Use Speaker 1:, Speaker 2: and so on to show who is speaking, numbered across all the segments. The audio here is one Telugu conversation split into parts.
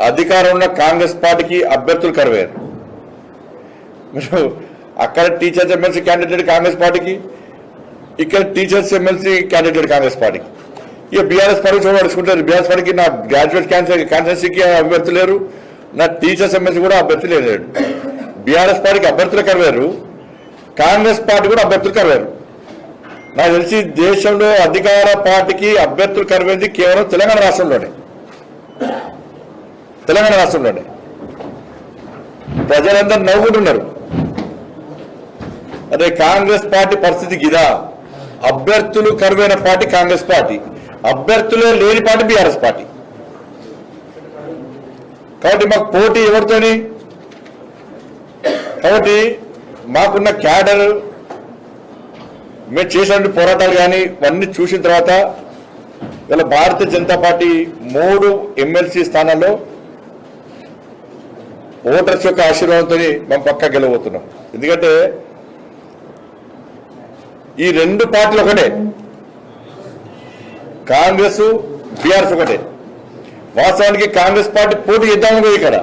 Speaker 1: అధికారం ఉన్న కాంగ్రెస్ పార్టీకి అభ్యర్థులు కరువేరు. మీరు అక్కడ టీచర్స్ ఎమ్మెల్సీ క్యాండిడేట్ కాంగ్రెస్ పార్టీకి, ఇక్కడ టీచర్స్ ఎమ్మెల్సీ క్యాండిడేట్ కాంగ్రెస్ పార్టీకి. ఇక బీఆర్ఎస్ పార్టీ చూడబడుచుకుంటారు. బీఆర్ఎస్ పార్టీకి నా గ్రాడ్యుయేట్ కాన్స్టిట్యున్సీకి అభ్యర్థులు లేరు, నా టీచర్స్ ఎమ్మెల్సీ కూడా అభ్యర్థులు లేరు. బీఆర్ఎస్ పార్టీకి అభ్యర్థులు కరువేరు, కాంగ్రెస్ పార్టీ కూడా అభ్యర్థులు కరువేరు. నాకు తెలిసి దేశంలో అధికార పార్టీకి అభ్యర్థులు కరువేది కేవలం తెలంగాణ రాష్ట్రంలోనే. ప్రజలందరూ నవ్వుకుంటున్నారు. అదే కాంగ్రెస్ పార్టీ పరిస్థితి గిదా. అభ్యర్థులు కరువైన పార్టీ కాంగ్రెస్ పార్టీ, అభ్యర్థులే లేని పార్టీ బీఆర్ఎస్ పార్టీ. కాబట్టి మాకు పోటీ ఎవరితోని? కాబట్టి మాకున్న క్యాడర్, మేము చేసినటువంటి పోరాటాలు కానీ ఇవన్నీ చూసిన తర్వాత ఇలా భారతీయ జనతా పార్టీ 3 ఎమ్మెల్సీ స్థానాల్లో ఓటర్స్ యొక్క ఆశీర్వాదంతో మేము పక్కా గెలవబోతున్నాం. ఎందుకంటే ఈ 2 పార్టీలు ఒకటే, కాంగ్రెస్ బీఆర్ఎస్ ఒకటే. వాస్తవానికి కాంగ్రెస్ పార్టీ పోటీ చేద్దామని ఇక్కడ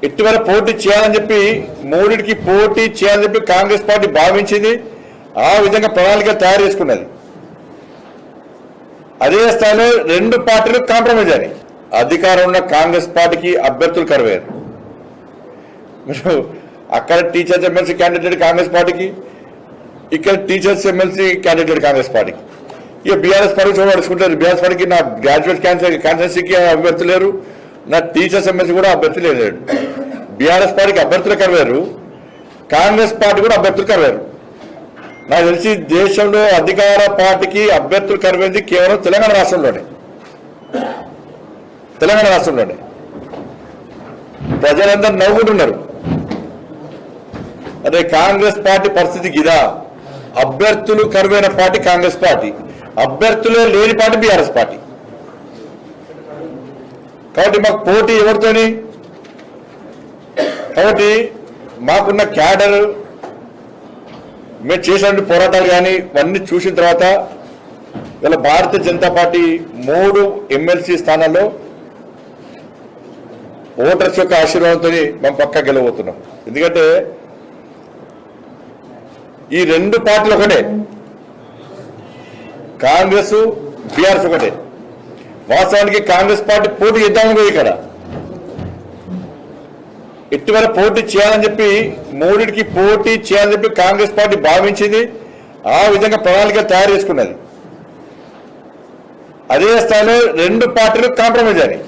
Speaker 1: ఇటీవల పోటీ చేయాలని చెప్పి 3కి పోటీ చేయాలని చెప్పి కాంగ్రెస్ పార్టీ భావించింది. ఆ విధంగా ప్రణాళిక తయారు చేసుకున్నది. అదే స్థాయిలో 2 పార్టీలు కాంప్రమైజ్ అని అధికారం ఉన్న కాంగ్రెస్ పార్టీకి అభ్యర్థులు కరువేరు. మీరు అక్కడ టీచర్స్ ఎమ్మెల్సీ క్యాండిడేట్ కాంగ్రెస్ పార్టీకి, ఇక్కడ టీచర్స్ ఎమ్మెల్సీ క్యాండిడేట్ కాంగ్రెస్ పార్టీకి. ఇక బీఆర్ఎస్ పార్టీ చూడబడుచుకుంటారు. బీఆర్ఎస్ పార్టీకి నా గ్రాడ్యుయేట్ కాన్స్టిట్యున్సీకి అభ్యర్థులు లేరు, నా టీచర్స్ ఎమ్మెల్సీ కూడా అభ్యర్థులు లేరు. బీఆర్ఎస్ పార్టీకి అభ్యర్థులు కరువేరు, కాంగ్రెస్ పార్టీ కూడా అభ్యర్థులు కరువేరు. నాకు తెలిసి దేశంలో అధికార పార్టీకి అభ్యర్థులు కరువేది కేవలం తెలంగాణ రాష్ట్రంలోనే. ప్రజలందరూ నవ్వుకుంటున్నారు. అదే కాంగ్రెస్ పార్టీ పరిస్థితి గిదా. అభ్యర్థులు కరువైన పార్టీ కాంగ్రెస్ పార్టీ, అభ్యర్థులే లేని పార్టీ బీఆర్ఎస్ పార్టీ. కాబట్టి మాకు పోటీ ఎవరితోని? కాబట్టి మాకున్న క్యాడర్, మేము చేసినటువంటి పోరాటాలు కానీ ఇవన్నీ చూసిన తర్వాత ఇలా భారతీయ జనతా పార్టీ 3 ఎమ్మెల్సీ స్థానాల్లో ఓటర్స్ యొక్క ఆశీర్వాదంతో మేము పక్కా గెలవబోతున్నాం. ఎందుకంటే ఈ 2 పార్టీలు ఒకటే, కాంగ్రెస్ బీఆర్ఎస్ ఒకటే. వాస్తవానికి కాంగ్రెస్ పార్టీ పోటీ చేద్దామని ఇక్కడ ఇటీవల పోటీ చేయాలని చెప్పి 3కి పోటీ చేయాలని చెప్పి కాంగ్రెస్ పార్టీ భావించింది. ఆ విధంగా ప్రణాళిక తయారు చేసుకున్నది. అదే స్థాయిలో 2 పార్టీలు కాంప్రమైజ్ అని